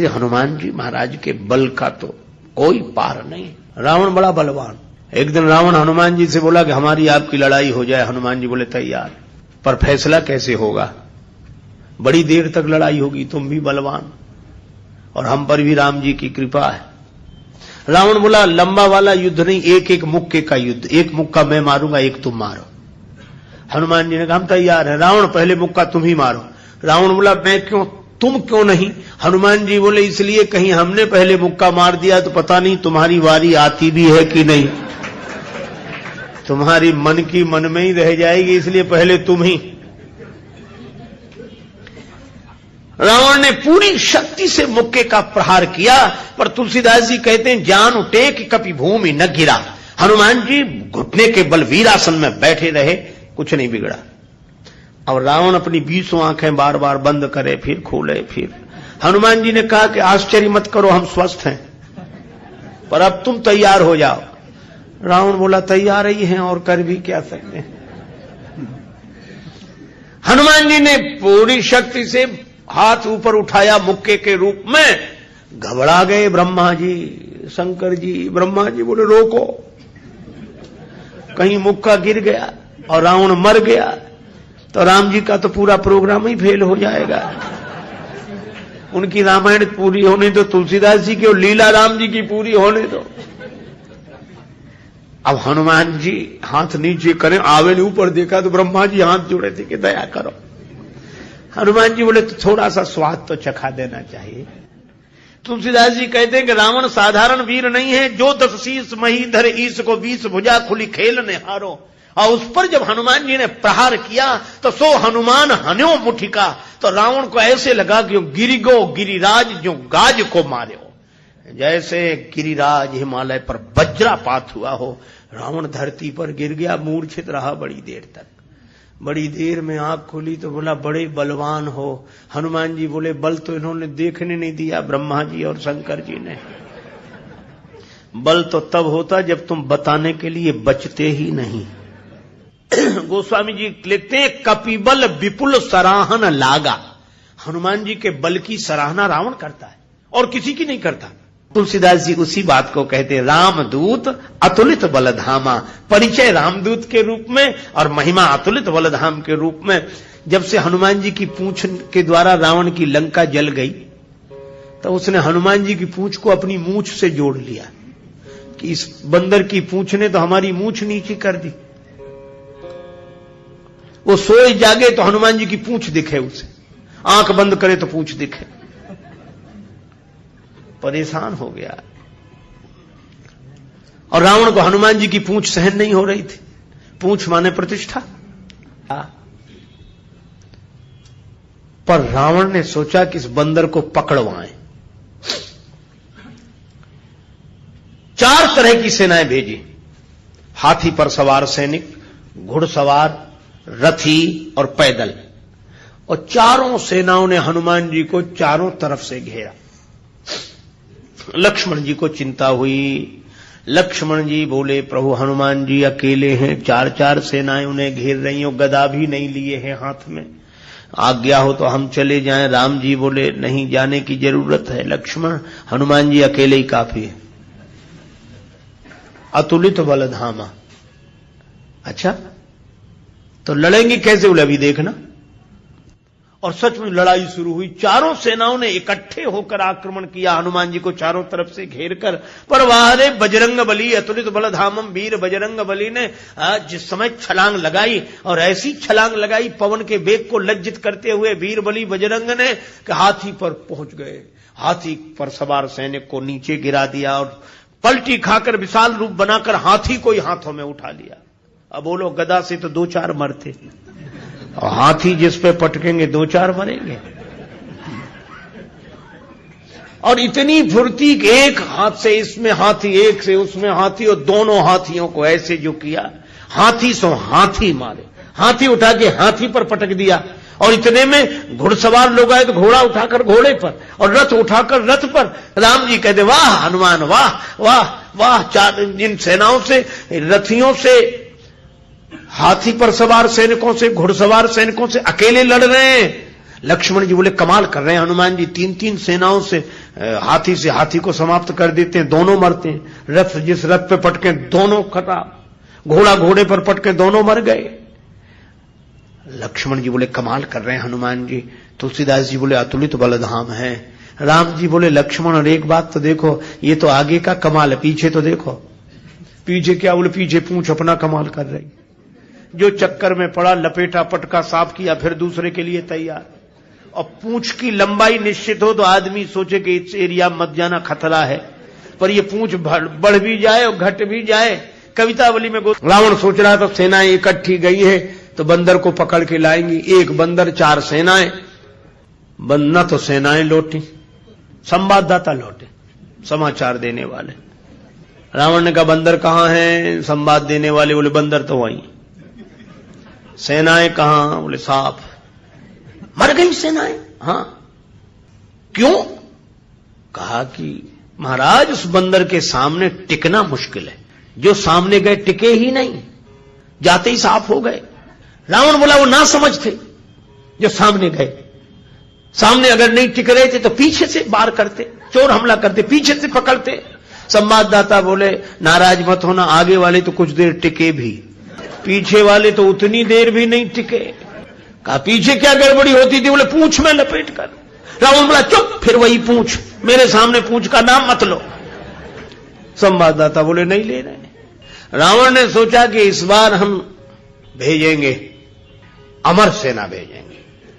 श्री हनुमान जी महाराज के बल का तो कोई पार नहीं। रावण बड़ा बलवान। एक दिन रावण हनुमान जी से बोला कि हमारी आपकी लड़ाई हो जाए। हनुमान जी बोले तैयार, पर फैसला कैसे होगा? बड़ी देर तक लड़ाई होगी, तुम भी बलवान और हम पर भी राम जी की कृपा है। रावण बोला लंबा वाला युद्ध नहीं, एक एक मुक्के का युद्ध, एक मुक्का मैं मारूंगा, एक तुम मारो। हनुमान जी ने कहा हम तैयार है। रावण पहले मुक्का तुम ही मारो। रावण बोला मैं क्यों, तुम क्यों नहीं? हनुमान जी बोले इसलिए कहीं हमने पहले मुक्का मार दिया तो पता नहीं तुम्हारी वारी आती भी है कि नहीं, तुम्हारी मन की मन में ही रह जाएगी, इसलिए पहले तुम ही। रावण ने पूरी शक्ति से मुक्के का प्रहार किया, पर तुलसीदास जी कहते हैं जान उठे कि कभी भूमि न गिरा। हनुमान जी घुटने के बल वीरासन में बैठे रहे, कुछ नहीं बिगड़ा। और रावण अपनी 20 आंखें बार बार बंद करे, फिर खोले, फिर। हनुमान जी ने कहा कि आश्चर्य मत करो, हम स्वस्थ हैं, पर अब तुम तैयार हो जाओ। रावण बोला तैयार ही हैं और कर भी क्या सकते हैं। हनुमान जी ने पूरी शक्ति से हाथ ऊपर उठाया मुक्के के रूप में। घबरा गए ब्रह्मा जी, शंकर जी। ब्रह्मा जी बोले रोको, कहीं मुक्का गिर गया और रावण मर गया तो राम जी का तो पूरा प्रोग्राम ही फेल हो जाएगा। उनकी रामायण पूरी होने दो, तुलसीदास जी की और लीला राम जी की पूरी होने दो। अब हनुमान जी हाथ नीचे करें, आवे ने ऊपर देखा तो ब्रह्मा जी हाथ जोड़े थे कि दया करो। हनुमान जी बोले तो थोड़ा सा स्वाद तो चखा देना चाहिए। तुलसीदास जी कहते हैं कि रावण साधारण वीर नहीं है, जो 10 शीस महीधर ईश को 20 भुजा खुली खेल ने हारो। और उस पर जब हनुमान जी ने प्रहार किया तो सो हनुमान हन्यो मुठिका, तो रावण को ऐसे लगा कि गिरिगो गिरिराज जो गाज को मारे हो, जैसे गिरिराज हिमालय पर वज्रापात हुआ हो। रावण धरती पर गिर गया, मूर्छित रहा बड़ी देर तक। बड़ी देर में आंख खुली तो बोला बड़े बलवान हो। हनुमान जी बोले बल तो इन्होंने देखने नहीं दिया, ब्रह्मा जी और शंकर जी ने। बल तो तब होता जब तुम बताने के लिए बचते ही नहीं। गोस्वामी जी लिखते हैं कपिबल विपुल सराहन लागा। हनुमान जी के बल की सराहना रावण करता है और किसी की नहीं करता। तुलसीदास जी उसी बात को कहते हैं रामदूत अतुलित बलधामा। परिचय रामदूत के रूप में और महिमा अतुलित बलधाम के रूप में। जब से हनुमान जी की पूंछ के द्वारा रावण की लंका जल गई तो उसने हनुमान जी की पूंछ को अपनी मूंछ से जोड़ लिया कि इस बंदर की पूंछ ने तो हमारी मूंछ नीचे कर दी। वो सोए जागे तो हनुमान जी की पूंछ दिखे उसे, आंख बंद करे तो पूंछ दिखे। परेशान हो गया। और रावण को हनुमान जी की पूंछ सहन नहीं हो रही थी। पूंछ माने प्रतिष्ठा। पर रावण ने सोचा कि इस बंदर को पकड़वाएं। 4 तरह की सेनाएं भेजी। हाथी पर सवार सैनिक, घुड़सवार, रथी और पैदल। और चारों सेनाओं ने हनुमान जी को चारों तरफ से घेरा। लक्ष्मण जी को चिंता हुई। लक्ष्मण जी बोले प्रभु हनुमान जी अकेले हैं, 4 सेनाएं उन्हें घेर रही हो, गदा भी नहीं लिए हैं हाथ में, आज्ञा हो तो हम चले जाएं। राम जी बोले नहीं जाने की जरूरत है लक्ष्मण, हनुमान जी अकेले ही काफी है। अतुलित बलधामा। अच्छा तो लड़ेंगे कैसे? बोले अभी देखना। और सच में लड़ाई शुरू हुई। चारों सेनाओं ने इकट्ठे होकर आक्रमण किया हनुमान जी को चारों तरफ से घेर कर। पर वाहरे बजरंग बली अतुलित बलधामम। वीर बजरंग बली ने जिस समय छलांग लगाई और ऐसी छलांग लगाई पवन के वेग को लज्जित करते हुए वीर बली बजरंग ने कि हाथी पर पहुंच गए। हाथी पर सवार सैनिक को नीचे गिरा दिया और पलटी खाकर विशाल रूप बनाकर हाथी को ही हाथों में उठा लिया। अब बोलो गदा से तो 2-4 मरते और हाथी जिस पे पटकेंगे 2-4 मरेंगे। और इतनी फुर्ती कि एक हाथ से इसमें हाथी, एक से उसमें हाथी, और दोनों हाथियों को ऐसे जो किया, हाथी सो हाथी मारे। हाथी उठा के हाथी पर पटक दिया। और इतने में घुड़सवार लोग आए तो घोड़ा उठाकर घोड़े पर और रथ उठाकर रथ पर। राम जी कहते वाह हनुमान वाह वाह वाह। 4 जिन सेनाओं से, रथियों से, हाथी पर सवार सैनिकों से, घुड़सवार सैनिकों से अकेले लड़ रहे हैं। लक्ष्मण जी बोले कमाल कर रहे हैं हनुमान जी, 3-3 सेनाओं से हाथी को समाप्त कर देते हैं, दोनों मरते हैं। रथ जिस रथ पे पटके दोनों खराब, घोड़ा घोड़े पर पटके दोनों मर गए। लक्ष्मण जी बोले कमाल कर रहे हैं हनुमान जी। तुलसीदास जी बोले अतुलित बलधाम है। राम जी बोले लक्ष्मण और एक बात तो देखो, ये तो आगे का कमाल है, पीछे तो देखो। पीछे क्या? बोले पीछे पूंछ अपना कमाल कर रही। जो चक्कर में पड़ा, लपेटा पटका साफ किया, फिर दूसरे के लिए तैयार। और पूंछ की लंबाई निश्चित हो तो आदमी सोचे कि इस एरिया में मत जाना, खतरा है, पर ये पूंछ बढ़ भी जाए और घट भी जाए। कवितावली में रावण सोच रहा था सेनाएं इकट्ठी गई है तो बंदर को पकड़ के लाएंगी। एक बंदर 4 सेनाएं, न तो सेनाएं लौटी, संवाददाता लौटे, समाचार देने वाले। रावण ने कहा बंदर कहां है? संवाद देने वाले बोले बंदर तो वहीं। सेनाएं कहां? बोले साफ मर गई सेनाएं। हां, क्यों? कहा कि महाराज उस बंदर के सामने टिकना मुश्किल है, जो सामने गए टिके ही नहीं, जाते ही साफ हो गए। रावण बोला वो ना समझ थे जो सामने गए, सामने अगर नहीं टिक रहे थे तो पीछे से वार करते, चोर हमला करते, पीछे से पकड़ते। संवाददाता बोले नाराज मत होना, आगे वाले तो कुछ देर टिके भी, पीछे वाले तो उतनी देर भी नहीं टिके। कहा पीछे क्या गड़बड़ी होती थी? बोले पूंछ में लपेट कर। रावण बोला चुप, फिर वही पूंछ, मेरे सामने पूंछ का नाम मत लो। संवाददाता बोले नहीं ले रहे। रावण ने सोचा कि इस बार हम भेजेंगे, अमर सेना भेजेंगे।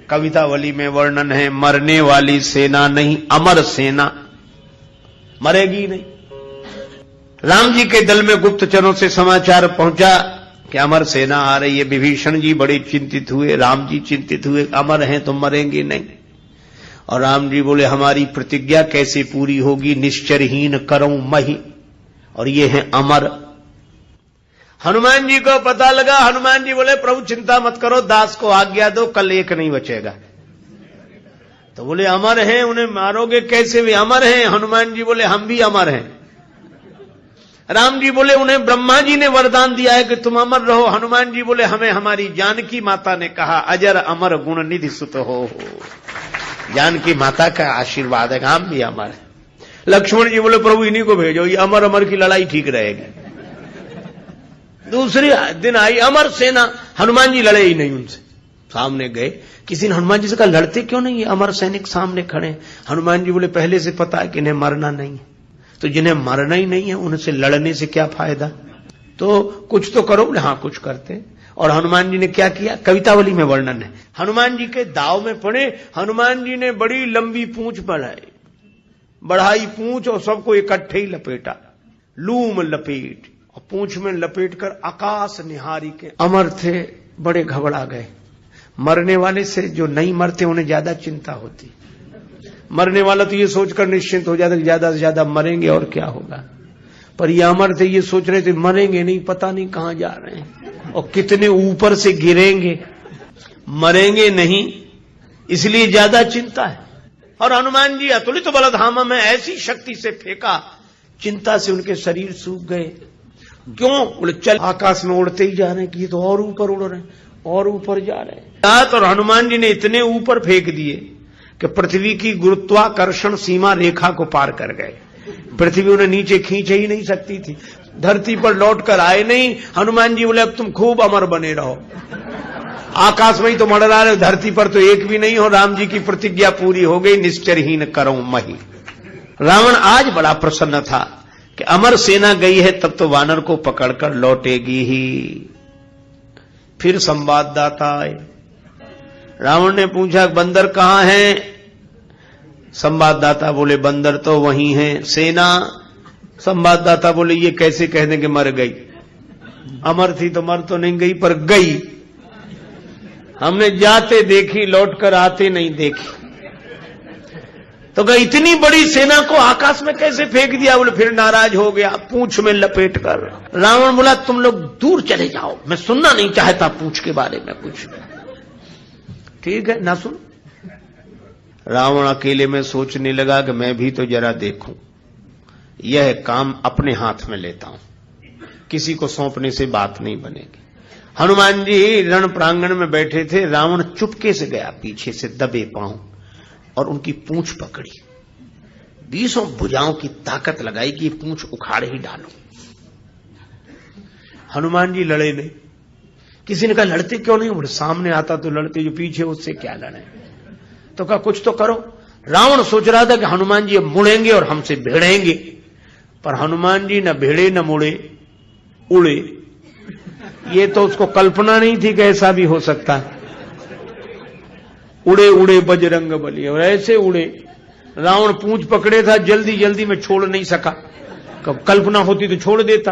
कवितावली में वर्णन है मरने वाली सेना नहीं, अमर सेना, मरेगी नहीं। राम जी के दल में गुप्तचरों से समाचार पहुंचा कि अमर सेना आ रही है। विभीषण जी बड़े चिंतित हुए, राम जी चिंतित हुए, अमर हैं तो मरेंगे नहीं। और राम जी बोले हमारी प्रतिज्ञा कैसे पूरी होगी? निश्चरहीन करऊं मही, और ये है अमर। हनुमान जी को पता लगा। हनुमान जी बोले प्रभु चिंता मत करो, दास को आज्ञा दो, कल एक नहीं बचेगा। तो बोले अमर हैं, उन्हें मारोगे कैसे? वे अमर हैं। हनुमान जी बोले हम भी अमर हैं। राम जी बोले उन्हें ब्रह्मा जी ने वरदान दिया है कि तुम अमर रहो। हनुमान जी बोले हमें हमारी जानकी माता ने कहा अजर अमर गुण निधि सुत हो। जानकी माता का आशीर्वाद है, हम भी अमर है। लक्ष्मण जी बोले प्रभु इन्हीं को भेजो, ये अमर अमर की लड़ाई ठीक रहेगी। दूसरे दिन आई अमर सेना, हनुमान जी लड़े ही नहीं उनसे। सामने गए, किसी ने हनुमान जी से कहा लड़ते क्यों नहीं, अमर सैनिक सामने खड़े। हनुमान जी बोले पहले से पता है कि इन्हें मरना नहीं है, तो जिन्हें मरना ही नहीं है उनसे लड़ने से क्या फायदा, तो कुछ तो करो। बोले हाँ कुछ करते। और हनुमान जी ने क्या किया? कवितावली में वर्णन है, हनुमान जी के दाव में पड़े। हनुमान जी ने बड़ी लंबी पूंछ बढ़ाई पूंछ और सबको इकट्ठे ही लपेटा, लूम लपेट, और पूंछ में लपेट कर आकाश निहारी के। अमर थे, बड़े घबरा गए। मरने वाले से जो नहीं मरते उन्हें ज्यादा चिंता होती, मरने वाला तो ये सोचकर निश्चिंत हो जाता कि ज्यादा से ज्यादा मरेंगे और क्या होगा, पर ये अमर थे, ये सोच रहे थे मरेंगे नहीं, पता नहीं कहां जा रहे हैं और कितने ऊपर से गिरेंगे, मरेंगे नहीं, इसलिए ज्यादा चिंता है। और हनुमान जी अतुलित बलधाम में ऐसी शक्ति से फेंका, चिंता से उनके शरीर सूख गए। क्यों? बोले चल आकाश में उड़ते ही जा रहे हैं कि ये तो और ऊपर उड़ रहे हैं और ऊपर जा रहे हैं। और हनुमान जी ने इतने ऊपर फेंक दिए कि पृथ्वी की गुरुत्वाकर्षण सीमा रेखा को पार कर गए। पृथ्वी उन्हें नीचे खींच ही नहीं सकती थी, धरती पर लौट कर आए नहीं। हनुमान जी बोले अब तुम खूब अमर बने रहो, आकाश में ही तो मंडरा रहे, धरती पर तो एक भी नहीं हो। राम जी की प्रतिज्ञा पूरी हो गई, निश्चरहीन करऊं मही। रावण आज बड़ा प्रसन्न था कि अमर सेना गई है, तब तो वानर को पकड़कर लौटेगी ही। फिर संवाददाता आए, रावण ने पूछा बंदर कहां है? संवाददाता बोले बंदर तो वहीं है। सेना? संवाददाता बोले ये कैसे कह दें कि मर गई, अमर थी तो मर तो नहीं गई पर गई, हमने जाते देखी, लौटकर आते नहीं देखी। तो कहा इतनी बड़ी सेना को आकाश में कैसे फेंक दिया? बोले फिर नाराज हो गया, पूंछ में लपेट कर। रावण बोला तुम लोग दूर चले जाओ, मैं सुनना नहीं चाहता पूंछ के बारे में कुछ। ठीक है ना सुन। रावण अकेले में सोचने लगा कि मैं भी तो जरा देखूं, यह काम अपने हाथ में लेता हूं, किसी को सौंपने से बात नहीं बनेगी। हनुमान जी रण प्रांगण में बैठे थे, रावण चुपके से गया पीछे से दबे पांव और उनकी पूंछ पकड़ी, 20 भुजाओं की ताकत लगाई कि पूंछ उखाड़ ही डालो। हनुमान जी लड़े नहीं। किसी ने कहा लड़ते क्यों नहीं? बोले सामने आता तो लड़ते, जो पीछे उससे क्या लड़े। तो कहा कुछ तो करो। रावण सोच रहा था कि हनुमान जी अब मुड़ेंगे और हमसे भिड़ेंगे, पर हनुमान जी न भिड़े न मुड़े, उड़े। ये तो उसको कल्पना नहीं थी कि ऐसा भी हो सकता है। उड़े उड़े बजरंग बली, और ऐसे उड़े। रावण पूंछ पकड़े था, जल्दी जल्दी में छोड़ नहीं सका। कल्पना होती तो छोड़ देता।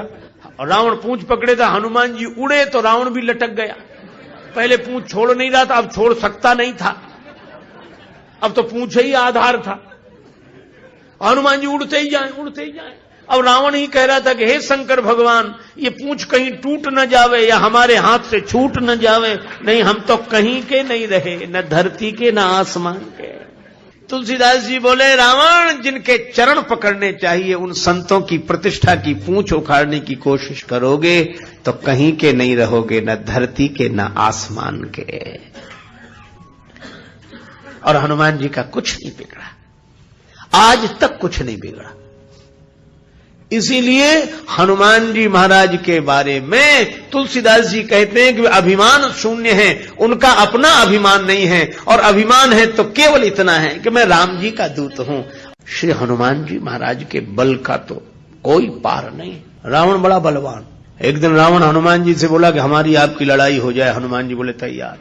रावण पूंछ पकड़े था, हनुमान जी उड़े तो रावण भी लटक गया। पहले पूंछ छोड़ नहीं रहा था, अब छोड़ सकता नहीं था, अब तो पूंछ ही आधार था। हनुमान जी उड़ते ही जाए, उड़ते ही जाए। अब रावण ही कह रहा था कि हे शंकर भगवान, ये पूंछ कहीं टूट न जावे या हमारे हाथ से छूट न जावे, नहीं हम तो कहीं के नहीं रहे, न धरती के न आसमान के। तुलसीदास जी बोले रावण, जिनके चरण पकड़ने चाहिए उन संतों की प्रतिष्ठा की पूंछ उखाड़ने की कोशिश करोगे तो कहीं के नहीं रहोगे, न धरती के न आसमान के। और हनुमान जी का कुछ नहीं बिगड़ा, आज तक कुछ नहीं बिगड़ा। इसीलिए हनुमान जी महाराज के बारे में तुलसीदास जी कहते हैं कि वे अभिमान शून्य हैं, उनका अपना अभिमान नहीं है, और अभिमान है तो केवल इतना है कि मैं राम जी का दूत हूं। श्री हनुमान जी महाराज के बल का तो कोई पार नहीं। रावण बड़ा बलवान। एक दिन रावण हनुमान जी से बोला कि हमारी आपकी लड़ाई हो जाए। हनुमान जी बोले तैयार।